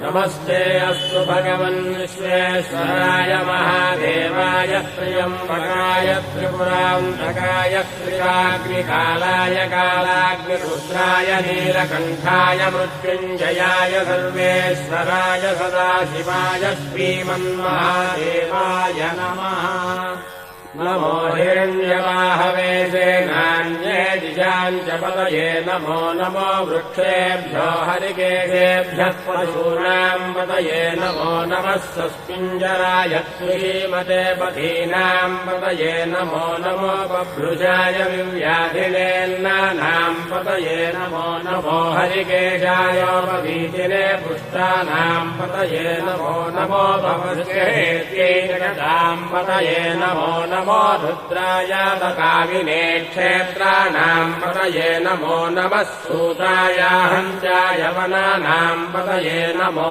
नमस्ते अस्तु भगवन् विश्वेश्वराय महादेवाय त्र्यम्बकाय त्रिपुरान्तकाय त्रिराग्निकालाय कालाग्निरुद्राय नीलकण्ठाय मृत्युञ्जयाय सर्वेश्वराय सदाशिवाय श्रीमन्महादेवाय नमः। नमो हिरण्यवाहवे सेनान्ये दिशाञ्च पतये नमो नमो वृक्षेभ्यो हरिकेशेभ्यः पशूनाम् पतये नमो नमः सस्पिञ्जराय श्रीमते पथीनाम् पतये नमो नमो बभ्रुजाय विव्याधिनेन्नानाम् पतये नमो नमो हरिकेशाय पवीतिने पुष्टानाम् पतये नमो नमो भवस्येत्यैकदाम् पतये नमो नमो रुद्राय कामिने क्षेत्राणाम् पतये नमो नमः सूताय हन्त्याय वनानाम् पतये नमो